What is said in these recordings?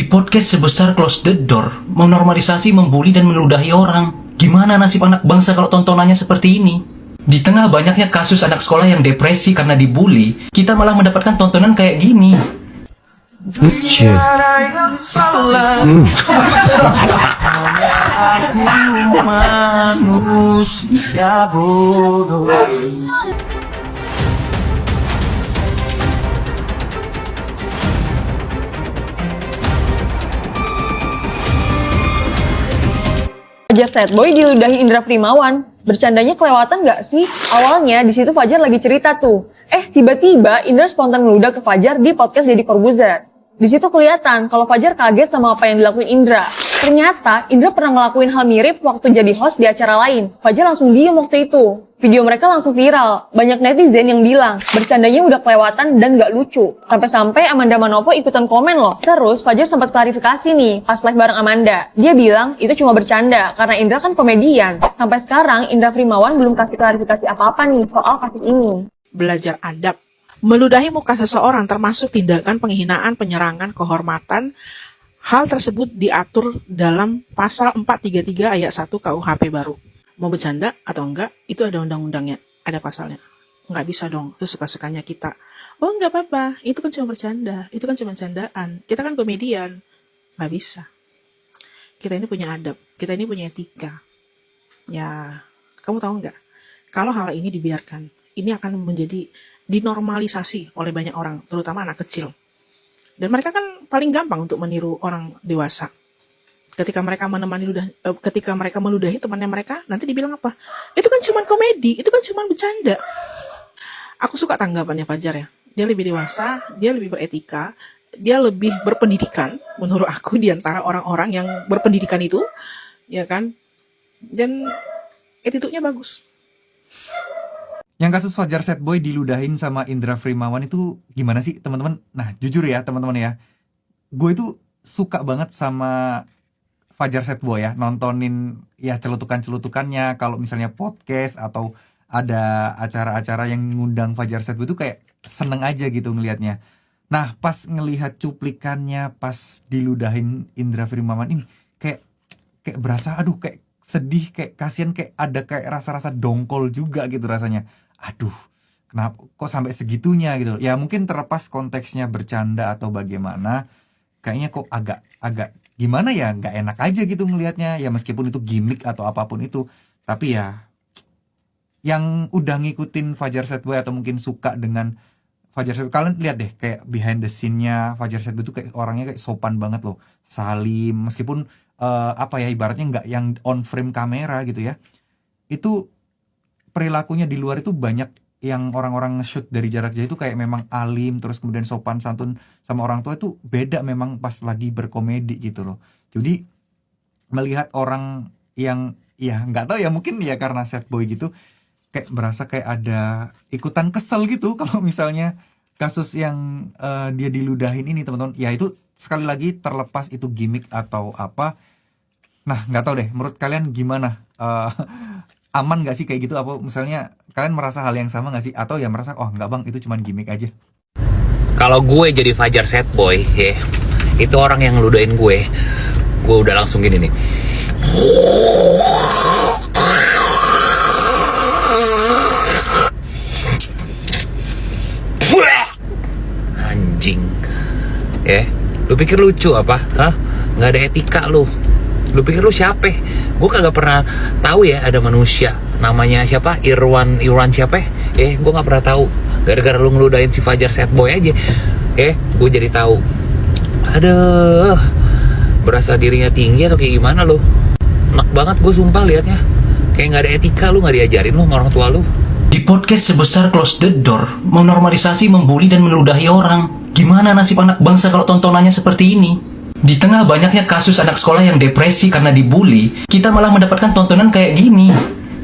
podcast sebesar Close the Door menormalisasi, membuli, dan meludahi orang. Gimana nasib anak bangsa kalau tontonannya seperti ini? Di tengah banyaknya kasus anak sekolah yang depresi karena dibully, kita malah mendapatkan tontonan kayak gini. Lucu. Manusia bodoh. Fajar Sad Boy diludahi Indra Frimawan. Bercandanya kelewatan nggak sih? Awalnya di situ Fajar lagi cerita tuh. Tiba-tiba Indra spontan meludah ke Fajar di podcast Deddy Corbuzier. Di situ kelihatan kalau Fajar kaget sama apa yang dilakuin Indra. Ternyata Indra pernah ngelakuin hal mirip waktu jadi host di acara lain. Fajar langsung diem waktu itu. Video mereka langsung viral. Banyak netizen yang bilang bercandanya udah kelewatan dan gak lucu. Sampai-sampai Amanda Manopo ikutan komen loh. Terus Fajar sempat klarifikasi nih pas live bareng Amanda. Dia bilang itu cuma bercanda karena Indra kan komedian. Sampai sekarang Indra Frimawan belum kasih klarifikasi apa-apa nih soal kasus ini. Belajar adab. Meludahi muka seseorang termasuk tindakan penghinaan, penyerangan, kehormatan. Hal tersebut diatur dalam pasal 433 ayat 1 KUHP baru. Mau bercanda atau enggak, itu ada undang-undangnya, ada pasalnya. Enggak bisa dong, itu suka-sukanya kita. Oh enggak apa-apa, itu kan cuma bercanda, itu kan cuma candaan. Kita kan komedian. Enggak bisa. Kita ini punya adab, kita ini punya etika. Ya, kamu tahu enggak? Kalau hal ini dibiarkan, ini akan menjadi dinormalisasi oleh banyak orang, terutama anak kecil. Dan mereka kan paling gampang untuk meniru orang dewasa. Ketika mereka meludahi temannya mereka, nanti dibilang apa? Itu kan cuma komedi, itu kan cuma bercanda. Aku suka tanggapannya Fajar ya. Dia lebih dewasa, dia lebih beretika, dia lebih berpendidikan menurut aku di antara orang-orang yang berpendidikan itu, ya kan? Dan attitude-nya bagus. Yang kasus Fajar Sad Boy diludahin sama Indra Frimawan itu gimana sih teman-teman? Nah jujur ya teman-teman ya, gue itu suka banget sama Fajar Sad Boy ya, nontonin ya celutukan-celutukannya. Kalau misalnya podcast atau ada acara-acara yang ngundang Fajar Sad Boy itu kayak seneng aja gitu ngelihatnya. Nah pas ngelihat cuplikannya pas diludahin Indra Frimawan ini kayak berasa aduh kayak sedih, kayak kasihan, kayak ada kayak rasa-rasa dongkol juga gitu rasanya. Aduh, kenapa kok sampai segitunya gitu. Ya mungkin terlepas konteksnya bercanda atau bagaimana, kayaknya kok agak gimana ya, nggak enak aja gitu ngelihatnya. Ya meskipun itu gimmick atau apapun itu, tapi ya yang udah ngikutin Fajar Sad Boy atau mungkin suka dengan Fajar Sad Boy, kalian lihat deh kayak behind the scene-nya Fajar Sad Boy itu kayak orangnya kayak sopan banget loh, salim, meskipun ibaratnya nggak yang on frame kamera gitu ya. Itu perilakunya di luar itu banyak yang orang-orang shoot dari jarak jauh itu kayak memang alim, terus kemudian sopan santun sama orang tua itu beda memang pas lagi berkomedi gitu loh. Jadi melihat orang yang ya nggak tahu ya, mungkin ya karena sad boy gitu kayak berasa kayak ada ikutan kesel gitu kalau misalnya kasus yang dia diludahin ini teman-teman. Ya itu sekali lagi terlepas itu gimmick atau apa. Nah nggak tahu deh menurut kalian gimana, aman nggak sih kayak gitu? Apa misalnya kalian merasa hal yang sama nggak sih? Atau ya merasa oh nggak bang itu cuma gimmick aja? Kalau gue jadi Fajar Sad Boy ya, itu orang yang ngeludahin gue udah langsung gini nih. Anjing ya, lu pikir lucu apa? Hah? Nggak ada etika lu. Lu pikir lu siapa? Gue kagak pernah tahu ya ada manusia namanya siapa, Irwan siapa gue nggak pernah tahu. Gara-gara lu ngeludahin si Fajar Sad Boy aja gue jadi tahu. Aduh, berasa dirinya tinggi atau kayak gimana lu? Enak banget gue sumpah liatnya, kayak nggak ada etika, lu nggak diajarin lu sama orang tua lu. Di podcast sebesar Close the Door menormalisasi, membuli, dan meludahi orang. Gimana nasib anak bangsa kalau tontonannya seperti ini? Di tengah banyaknya kasus anak sekolah yang depresi karena dibully, kita malah mendapatkan tontonan kayak gini.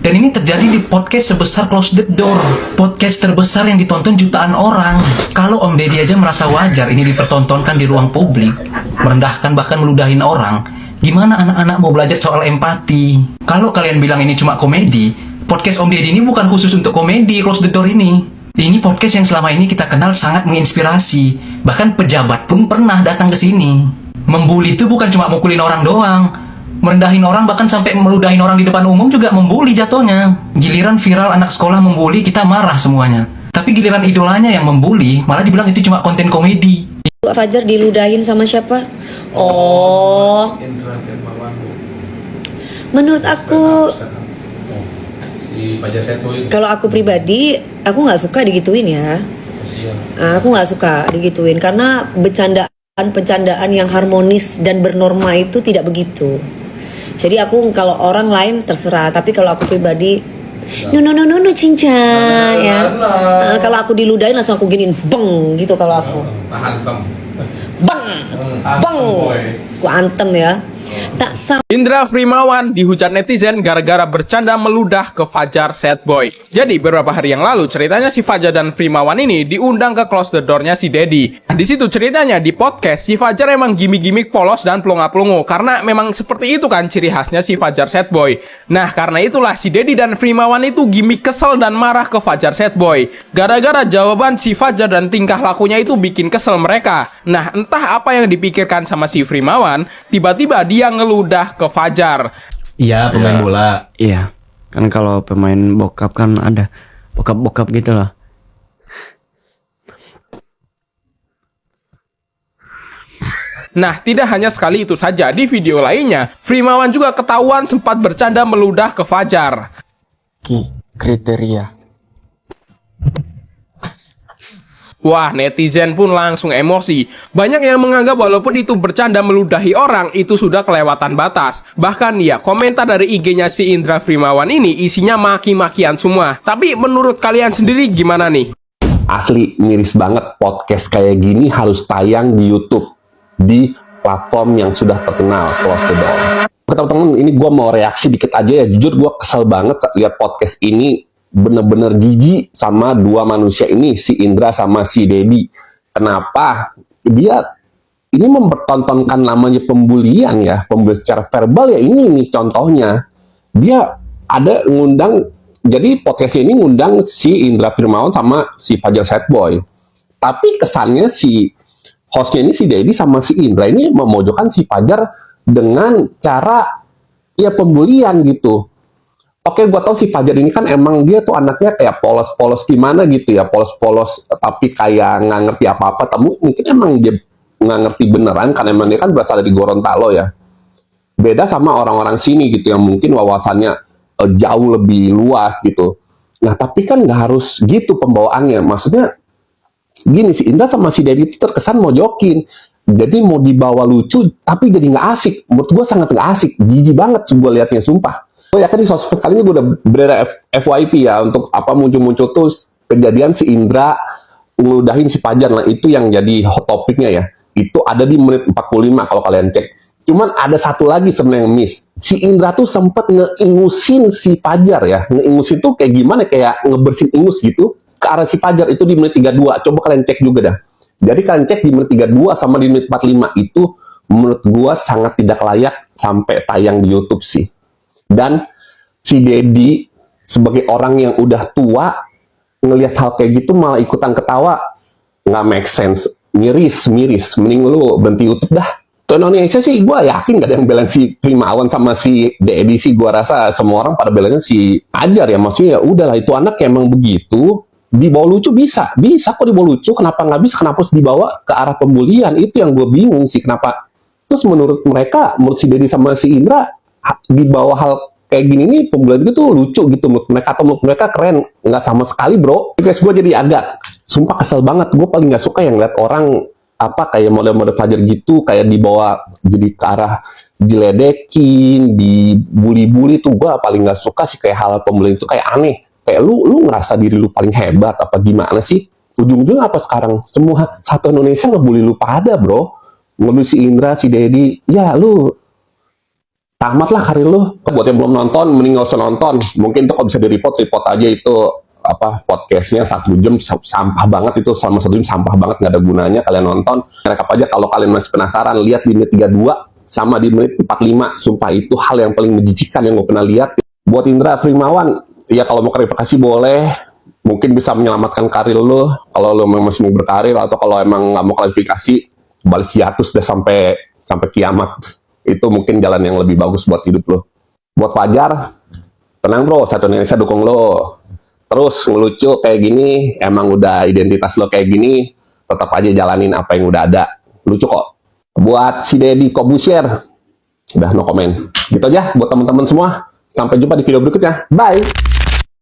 Dan ini terjadi di podcast sebesar Close the Door, podcast terbesar yang ditonton jutaan orang. Kalau Om Deddy aja merasa wajar ini dipertontonkan di ruang publik, merendahkan bahkan meludahin orang, gimana anak-anak mau belajar soal empati? Kalau kalian bilang ini cuma komedi, podcast Om Deddy ini bukan khusus untuk komedi. Close the Door ini podcast yang selama ini kita kenal sangat menginspirasi. Bahkan pejabat pun pernah datang ke sini. Membuli itu bukan cuma mukulin orang doang. Merendahin orang bahkan sampai meludahin orang di depan umum juga membuli jatuhnya. Giliran viral anak sekolah membuli, kita marah semuanya. Tapi giliran idolanya yang membuli, malah dibilang itu cuma konten komedi. Fajar diludahin sama siapa? Oh, menurut aku, kalau aku pribadi, aku nggak suka digituin ya. Aku nggak suka digituin karena bercandaan yang harmonis dan bernorma itu tidak begitu. Jadi aku kalau orang lain terserah, tapi kalau aku pribadi, no cincang ya. Kalau aku diludahin langsung aku giniin, beng gitu kalau aku. Bang, aku antem ya. Tak Indra Frimawan dihujat netizen gara-gara bercanda meludah ke Fajar Sad Boy. Jadi beberapa hari yang lalu ceritanya si Fajar dan Frimawan ini diundang ke Close the Door-nya si Dedi. Di situ ceritanya di podcast si Fajar emang gimmick-gimmick polos dan pelongo-pelongo karena memang seperti itu kan ciri khasnya si Fajar Sad Boy. Nah karena itulah si Dedi dan Frimawan itu gimmick kesel dan marah ke Fajar Sad Boy. Gara-gara jawaban si Fajar dan tingkah lakunya itu bikin kesel mereka. Nah entah apa yang dipikirkan sama si Frimawan, tiba-tiba dia ngeludah ke Fajar. Iya, pemain bola. Iya. Kan kalau pemain bokap kan ada bokap-bokap gitu loh. Nah, tidak hanya sekali itu saja, di video lainnya, Frimawan juga ketahuan sempat bercanda meludah ke Fajar. Kriteria. Wah, netizen pun langsung emosi. Banyak yang menganggap walaupun itu bercanda meludahi orang, itu sudah kelewatan batas. Bahkan ya, komentar dari IG-nya si Indra Frimawan ini isinya maki-makian semua. Tapi menurut kalian sendiri gimana nih? Asli miris banget, podcast kayak gini harus tayang di YouTube, di platform yang sudah terkenal, Close the Door. Teman-teman, ini gue mau reaksi dikit aja ya. Jujur gue kesel banget lihat podcast ini. Bener-bener jijik sama dua manusia ini, si Indra sama si Dedi. Kenapa? Dia ini mempertontonkan namanya pembulian ya, pembulian secara verbal ya, ini nih contohnya. Dia ada ngundang, jadi podcastnya ini ngundang si Indra Frimawan sama si Fajar Sad Boy. Tapi kesannya si hostnya ini si Dedi sama si Indra ini memojokkan si Fajar dengan cara ya pembulian gitu. Oke, gue tau si Fajar ini kan emang dia tuh anaknya kayak polos-polos gimana gitu ya, polos-polos tapi kayak nggak ngerti apa-apa. Tapi mungkin emang dia nggak ngerti beneran, karena emang dia kan berasal dari Gorontalo ya. Beda sama orang-orang sini gitu yang mungkin wawasannya jauh lebih luas gitu. Nah tapi kan nggak harus gitu pembawaannya. Maksudnya gini, si Indra sama si Dedi itu terkesan mojokin. Jadi mau dibawa lucu tapi jadi nggak asik. Menurut gue sangat nggak asik, jijik banget gue liatnya, sumpah. Gue yakin di sosmed kali ini gue udah beredar FYP ya, untuk apa muncul-muncul tuh kejadian si Indra ngeludahin si Fajar. Nah itu yang jadi hot topiknya ya. Itu ada di menit 45 kalau kalian cek. Cuman ada satu lagi sebenarnya yang miss. Si Indra tuh sempet ngeingusin si Fajar ya. Ngeingusin tuh kayak gimana, kayak ngebersihin ingus gitu ke arah si Fajar. Itu di menit 32. Coba kalian cek juga dah. Jadi kalian cek di menit 32 sama di menit 45. Itu menurut gua sangat tidak layak sampai tayang di YouTube sih. Dan si Dedi sebagai orang yang udah tua ngelihat hal kayak gitu malah ikutan ketawa, nggak make sense, miris. Mending lu berhenti YouTube dah. Tuh Indonesia sih gue yakin gak ada yang belain si Frimawan sama si Dedi sih. Gue rasa semua orang pada belainnya si Fajar ya. Maksudnya ya udahlah, itu anak emang begitu. Dibawa lucu bisa kok dibawa lucu. Kenapa nggak bisa? Kenapa harus dibawa ke arah pembulian? Itu yang gue bingung sih, kenapa. Terus menurut mereka, menurut si Dedi sama si Indra, di bawah hal kayak gini nih pembulian itu tuh lucu gitu menurut mereka, atau menurut mereka keren. Nggak sama sekali bro. Guys, gue jadi agak sumpah kesel banget. Gue paling nggak suka yang lihat orang apa kayak model-model Fajar gitu, kayak dibawa jadi ke arah diledekin, dibully-bully tuh gue paling nggak suka sih. Kayak hal pembulian itu kayak aneh. Kayak lu ngerasa diri lu paling hebat apa gimana sih? Ujung-ujungnya apa sekarang? Semua satu Indonesia ngebully lu pada bro. Ngebully si Indra, si Dedi. Ya lu tamat lah karir lu. Buat yang belum nonton, mending nggak usah nonton. Mungkin tuh kalau bisa report aja itu apa podcastnya 1 jam sampah banget itu, selama 1 jam sampah banget, nggak ada gunanya. Kalian nonton, rekap aja kalau kalian masih penasaran. Lihat di menit 32 sama di menit 45. Sumpah itu hal yang paling menjijikan yang gue pernah lihat. Buat Indra Frimawan, ya kalau mau klarifikasi boleh, mungkin bisa menyelamatkan karir lu kalau lu masih mau berkarir, atau kalau emang nggak mau klarifikasi balik hiatus deh sampai sampai kiamat. Itu mungkin jalan yang lebih bagus buat hidup lo. Buat Fajar, tenang bro, satu Indonesia dukung lo. Terus ngelucu kayak gini, emang udah identitas lo kayak gini, tetap aja jalanin apa yang udah ada. Lucu kok. Buat si Deddy Kobusier, udah no comment. Gitu aja buat teman-teman semua. Sampai jumpa di video berikutnya. Bye!